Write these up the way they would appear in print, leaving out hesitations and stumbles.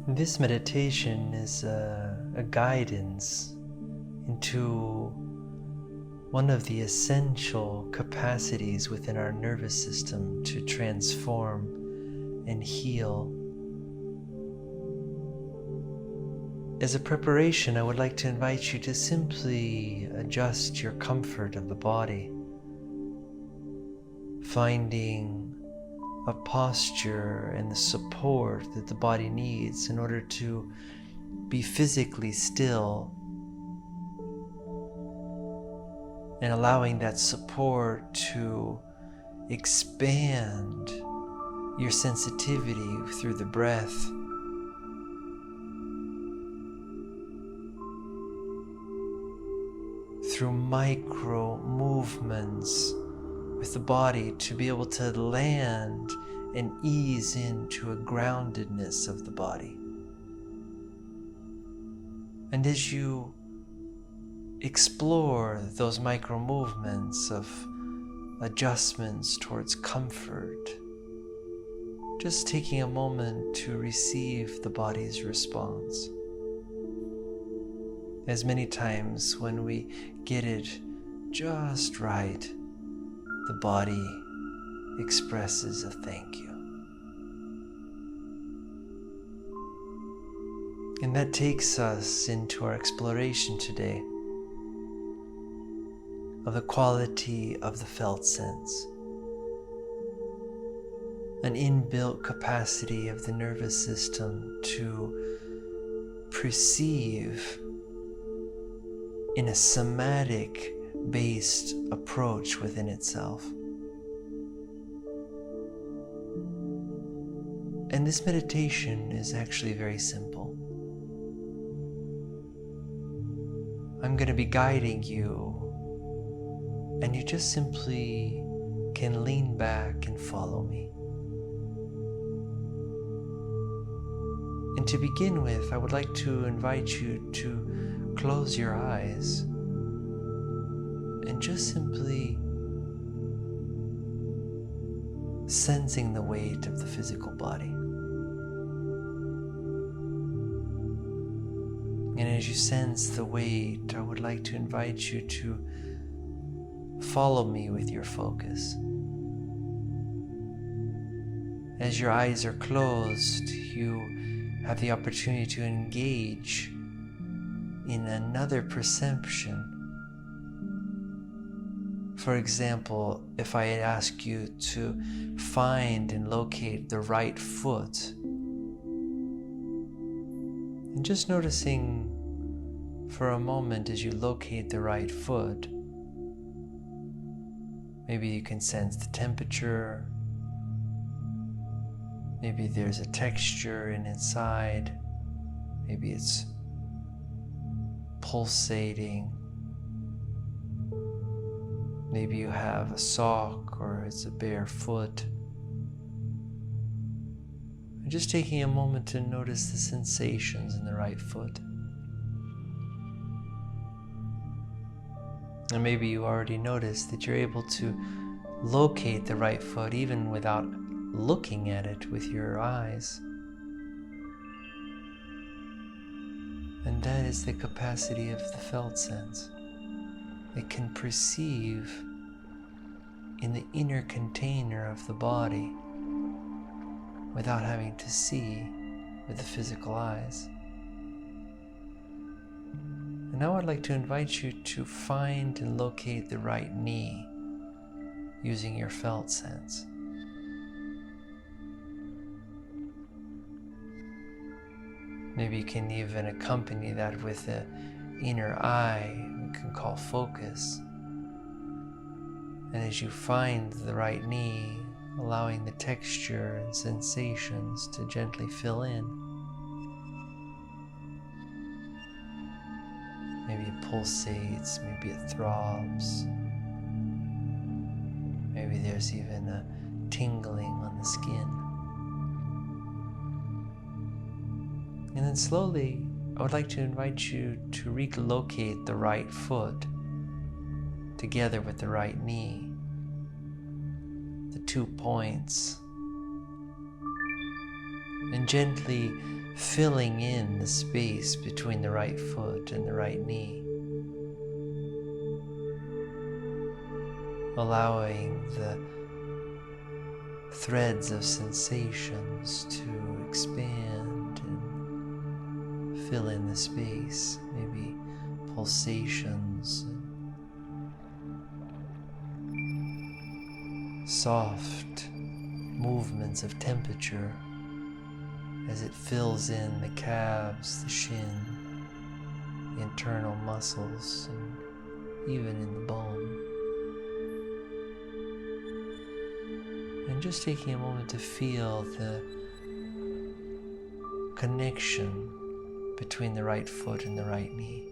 This meditation is a guidance into one of the essential capacities within our nervous system to transform and heal. As a preparation, I would like to invite you to simply adjust your comfort of the body, finding a posture and the support that the body needs in order to be physically still, and allowing that support to expand your sensitivity through the breath. Through micro movements with the body to be able to land and ease into a groundedness of the body. And as you explore those micro movements of adjustments towards comfort, just taking a moment to receive the body's response. As many times when we get it just right, the body expresses a thank you. And that takes us into our exploration today of the quality of the felt sense, an inbuilt capacity of the nervous system to perceive in a somatic based approach within itself. And this meditation is actually very simple. I'm going to be guiding you, and you just simply can lean back and follow me. And to begin with, I would like to invite you to close your eyes and just simply sensing the weight of the physical body. And as you sense the weight, I would like to invite you to follow me with your focus. As your eyes are closed, you have the opportunity to engage in another perception. For example, if I ask you to find and locate the right foot, and just noticing for a moment as you locate the right foot, maybe you can sense the temperature, maybe there's a texture inside, maybe it's pulsating. Maybe you have a sock or it's a bare foot. And just taking a moment to notice the sensations in the right foot. And maybe you already noticed that you're able to locate the right foot even without looking at it with your eyes. And that is the capacity of the felt sense. It can perceive in the inner container of the body without having to see with the physical eyes. And now I'd like to invite you to find and locate the right knee using your felt sense. Maybe you can even accompany that with an inner eye we can call focus. And as you find the right knee, allowing the texture and sensations to gently fill in. Maybe it pulsates, maybe it throbs. Maybe there's even a tingling on the skin. And then slowly, I would like to invite you to relocate the right foot together with the right knee, the 2 points, and gently filling in the space between the right foot and the right knee, allowing the threads of sensations to expand and fill in the space, maybe pulsations, soft movements of temperature as it fills in the calves, the shin, the internal muscles, and even in the bone. And just taking a moment to feel the connection between the right foot and the right knee.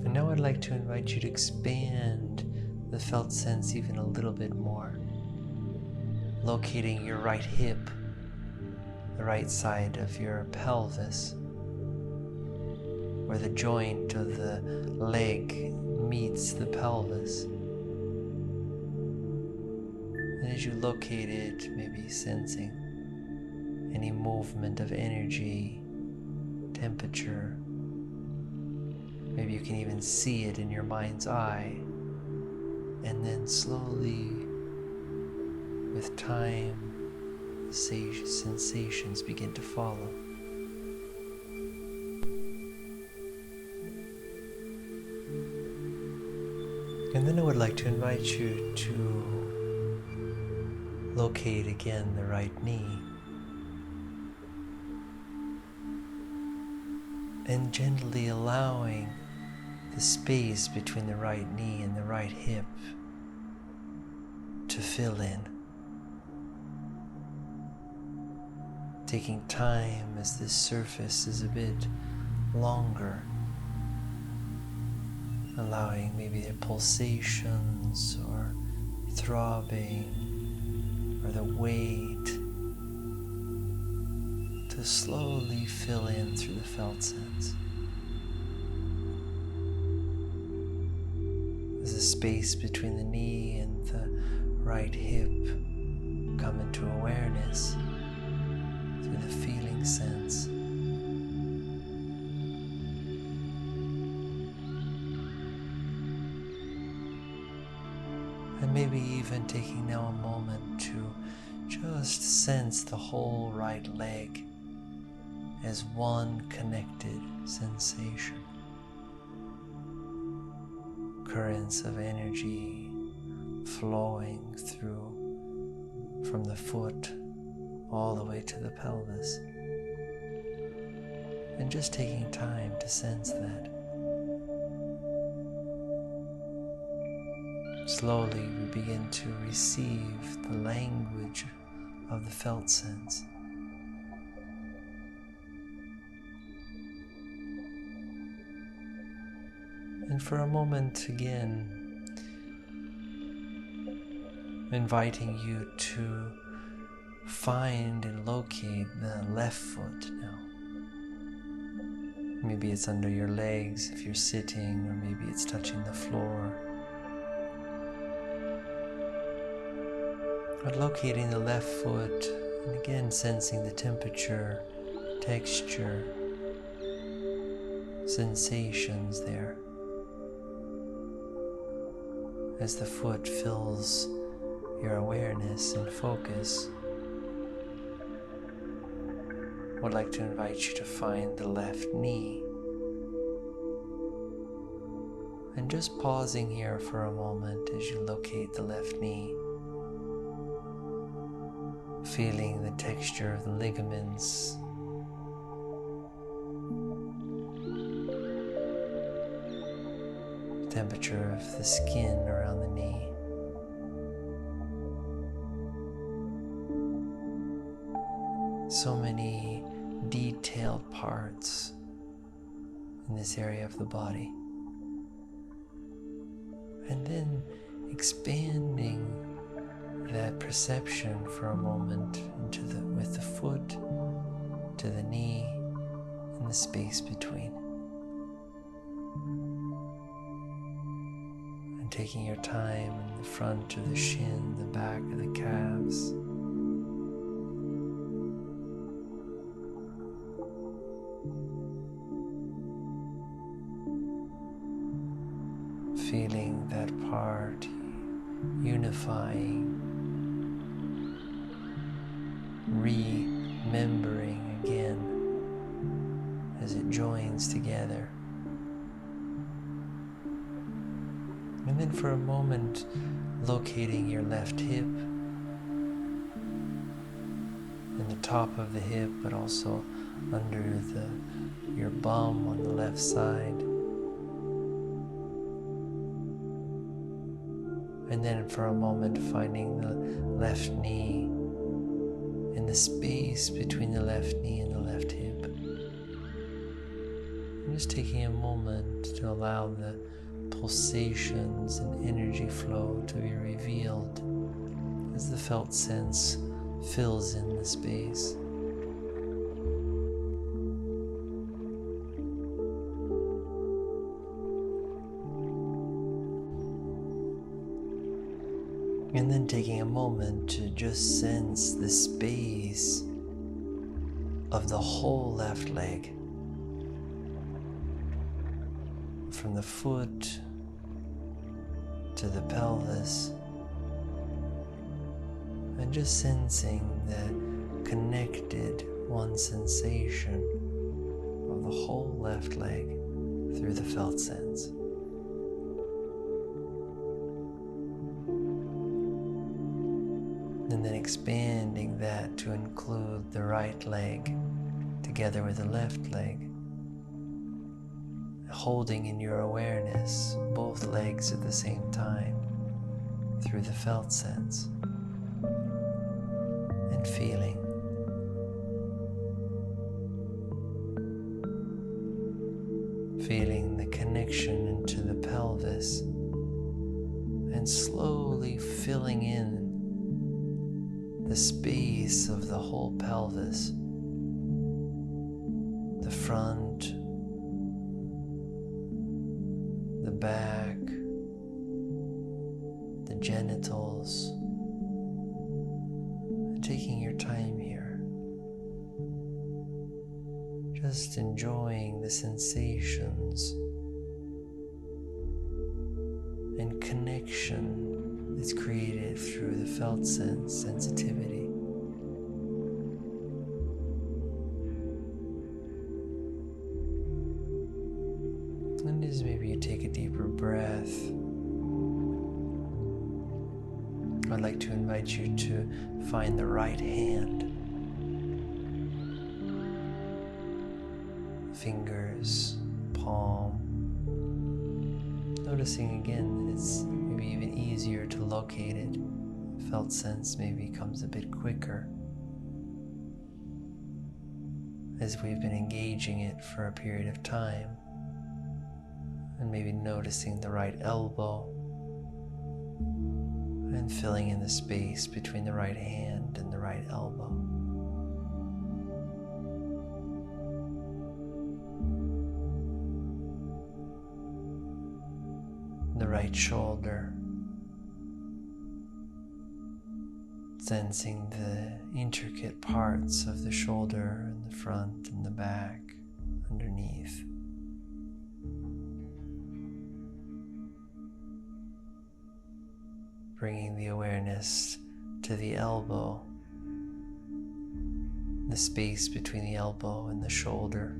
And now I'd like to invite you to expand the felt sense even a little bit more, locating your right hip, the right side of your pelvis, where the joint of the leg meets the pelvis. And as you locate it, maybe sensing any movement of energy, temperature. Maybe you can even see it in your mind's eye. And then slowly, with time, the sensations begin to follow. And then I would like to invite you to locate again the right knee and gently allowing the space between the right knee and the right hip to fill in. Taking time as this surface is a bit longer, allowing maybe the pulsations or throbbing or the weight to slowly fill in through the felt sense. As the space between the knee and the right hip come into awareness through the feeling sense. And maybe even taking now a moment to just sense the whole right leg as one connected sensation. Currents of energy flowing through from the foot all the way to the pelvis. And just taking time to sense that. Slowly we begin to receive the language of the felt sense. And for a moment again, inviting you to find and locate the left foot now. Maybe it's under your legs if you're sitting, or maybe it's touching the floor. But locating the left foot, and again sensing the temperature, texture, sensations there. As the foot fills your awareness and focus, I would like to invite you to find the left knee. And just pausing here for a moment as you locate the left knee, feeling the texture of the ligaments, temperature of the skin around the knee. So many detailed parts in this area of the body. And then expanding that perception for a moment into with the foot to the knee and the space between. And taking your time in the front of the shin, the back of the calves, unifying, remembering again as it joins together. And then for a moment, locating your left hip in the top of the hip, but also under your bum on the left side. And then for a moment, finding the left knee in the space between the left knee and the left hip. And just taking a moment to allow the pulsations and energy flow to be revealed as the felt sense fills in the space. And then taking a moment to just sense the space of the whole left leg, from the foot to the pelvis, and just sensing the connected one sensation of the whole left leg through the felt sense. And then expanding that to include the right leg together with the left leg, holding in your awareness both legs at the same time through the felt sense, and feeling. Feeling the connection into the pelvis and slowly filling in the space of the whole pelvis, the front, the back, the genitals, and taking your time here, just enjoying the sensations and connection that's created through the felt sense sensitivity. And as maybe you take a deeper breath, I'd like to invite you to find the right hand. Fingers, palm. Noticing again that it's maybe even easier to locate it. Felt sense maybe comes a bit quicker as we've been engaging it for a period of time. And maybe noticing the right elbow and filling in the space between the right hand and the right elbow. The right shoulder, sensing the intricate parts of the shoulder and the front and the back underneath. Bringing the awareness to the elbow, the space between the elbow and the shoulder.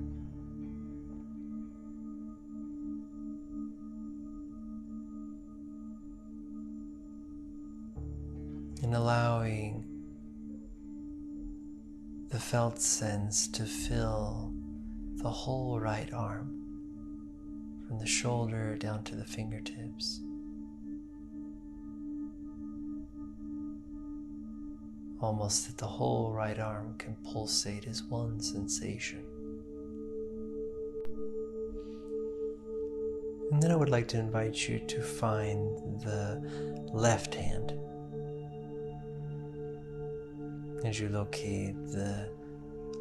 And allowing the felt sense to fill the whole right arm, from the shoulder down to the fingertips. Almost that the whole right arm can pulsate as one sensation. And then I would like to invite you to find the left hand. As you locate the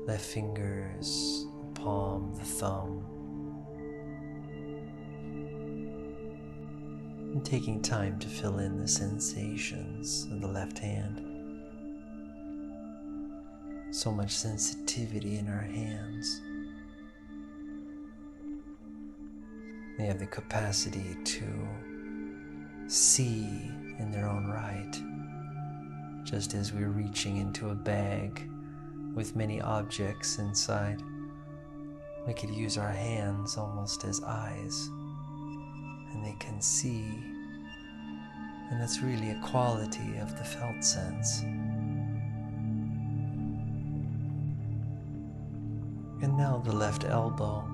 left fingers, the palm, the thumb, and taking time to fill in the sensations of the left hand. So much sensitivity in our hands. They have the capacity to see in their own right, just as we're reaching into a bag with many objects inside. We could use our hands almost as eyes, and they can see, and that's really a quality of the felt sense. And now the left elbow.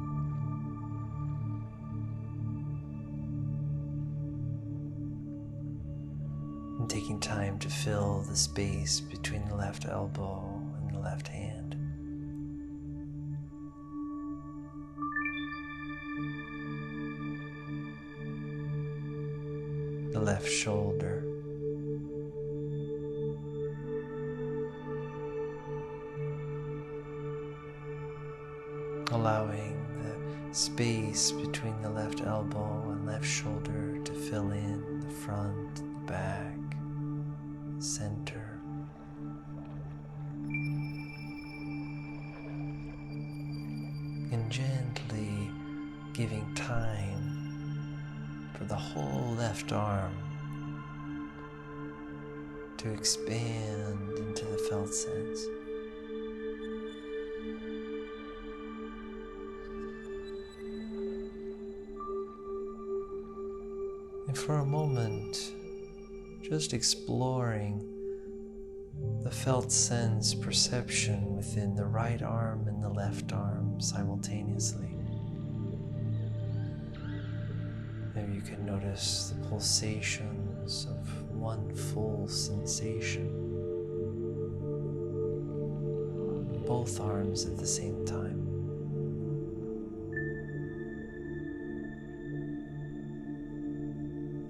And taking time to fill the space between the left elbow and the left hand. The left shoulder. Allowing the space between the left elbow and left shoulder to fill in the front, the back, center. And gently giving time for the whole left arm to expand into the felt sense. And for a moment, just exploring the felt sense perception within the right arm and the left arm simultaneously. Maybe you can notice the pulsations of one full sensation, both arms at the same time.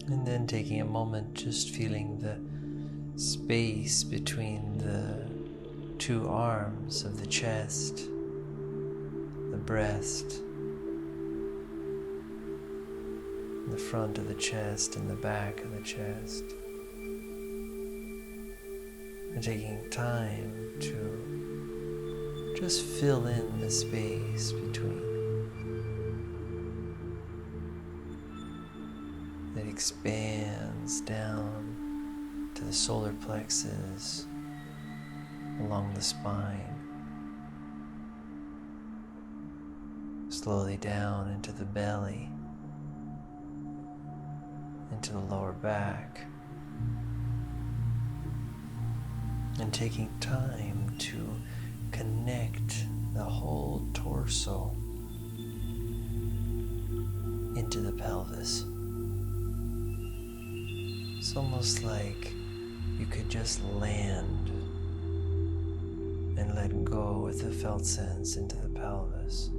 And then taking a moment, just feeling the space between the two arms of the chest, the breast, the front of the chest and the back of the chest. And taking time to just fill in the space between. That expands down to the solar plexus, along the spine, slowly down into the belly, into the lower back, and taking time to connect the whole torso into the pelvis. It's almost like you could just land and let go with the felt sense into the pelvis,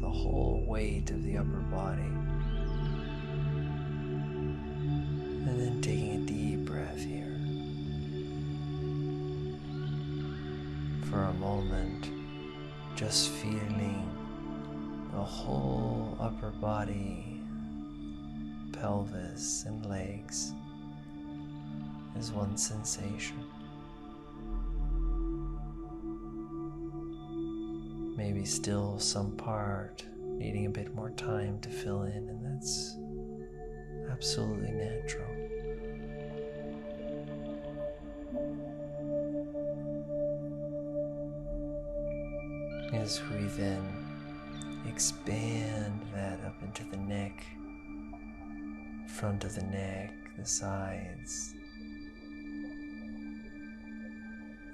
the whole weight of the upper body. And then taking a deep breath here. For a moment, just feeling the whole upper body, pelvis and legs as one sensation. Maybe still some part needing a bit more time to fill in, and that's absolutely natural. As we then expand that up into the neck, front of the neck, the sides,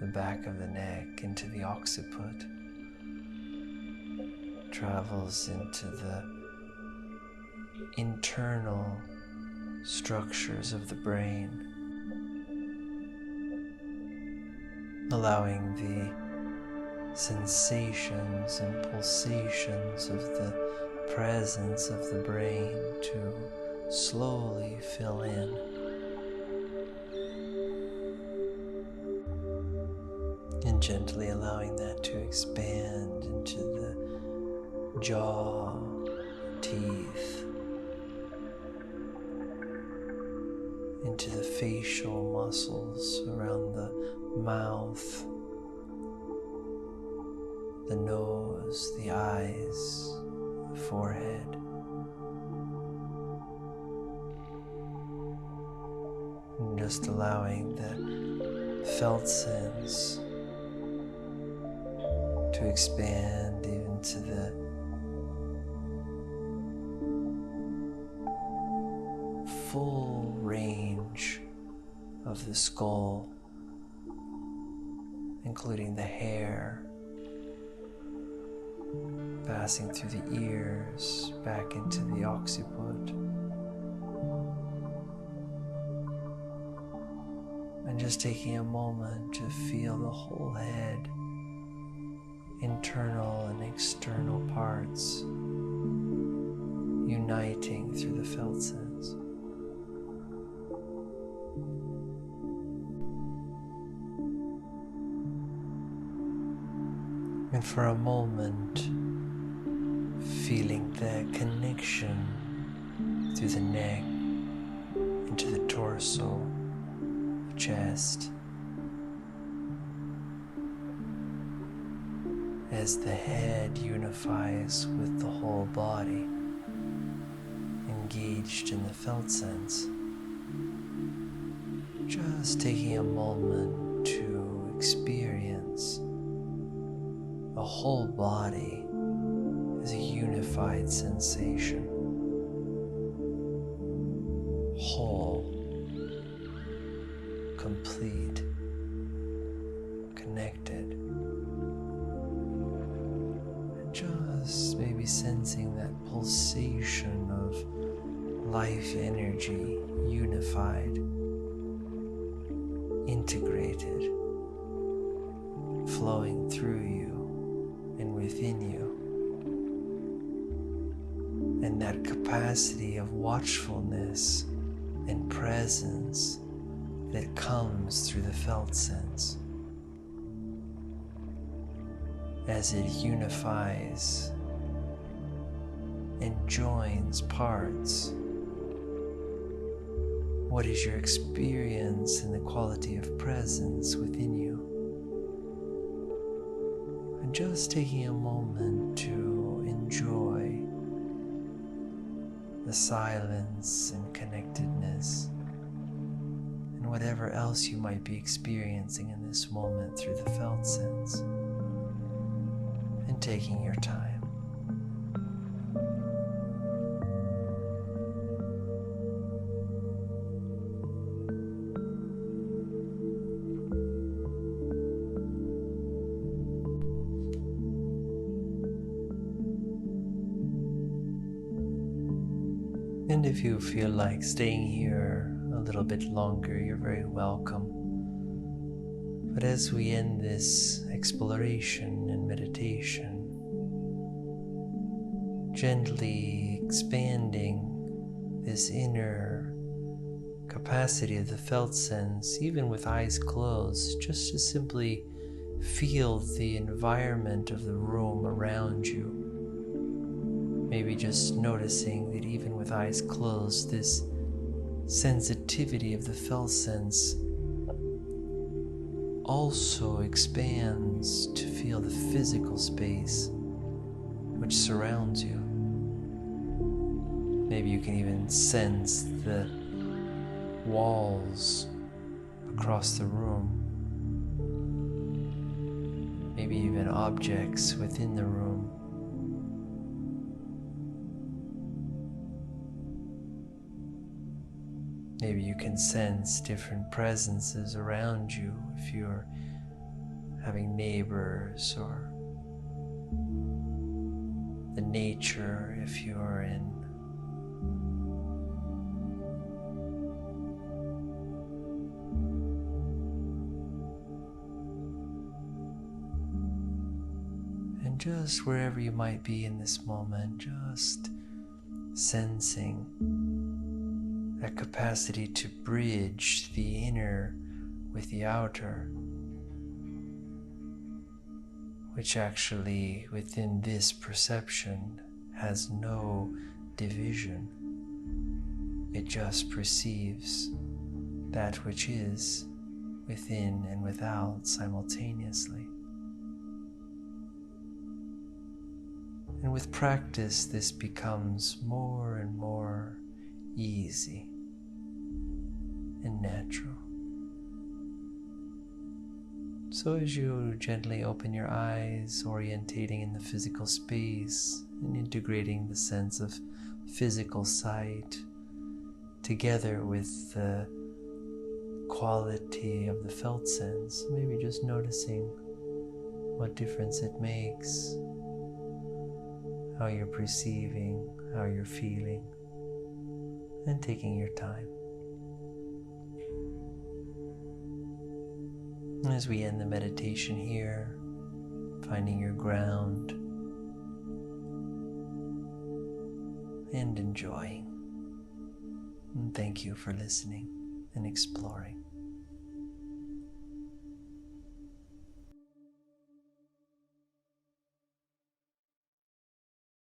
the back of the neck, into the occiput, travels into the internal structures of the brain, allowing the sensations and pulsations of the presence of the brain to slowly fill in. And gently allowing that to expand into the jaw, teeth, into the facial muscles around the mouth, the nose, the eyes, the forehead. just allowing the felt sense to expand even to the full range of the skull, including the hair, passing through the ears, back into the occiput, and just taking a moment to feel the whole head, internal and external parts, uniting through the felt sense. And for a moment, feeling the connection through the neck, into the torso, the chest, as the head unifies with the whole body, engaged in the felt sense. Just taking a moment to experience the whole body as a unified sensation, whole, complete, connected, and just maybe sensing that pulsation of life energy, unified, integrated, flowing through you and within you, and that capacity of watchfulness and presence that comes through the felt sense as it unifies and joins parts. What is your experience in the quality of presence within you? And just taking a moment to enjoy the silence and connectedness and whatever else you might be experiencing in this moment through the felt sense, and taking your time. And if you feel like staying here a little bit longer, you're very welcome. But as we end this exploration and meditation, gently expanding this inner capacity of the felt sense, even with eyes closed, just to simply feel the environment of the room around you. Maybe just noticing that even with eyes closed, this sensitivity of the felt sense also expands to feel the physical space which surrounds you. Maybe you can even sense the walls across the room, maybe even objects within the room. Maybe you can sense different presences around you if you're having neighbors, or the nature if you're in. And just wherever you might be in this moment, just sensing that capacity to bridge the inner with the outer, which actually within this perception has no division. It just perceives that which is within and without simultaneously. And with practice, this becomes more and more easy and natural. So as you gently open your eyes, orientating in the physical space and integrating the sense of physical sight together with the quality of the felt sense, maybe just noticing what difference it makes, how you're perceiving, how you're feeling, and taking your time. As we end the meditation here, finding your ground and enjoying. And thank you for listening and exploring.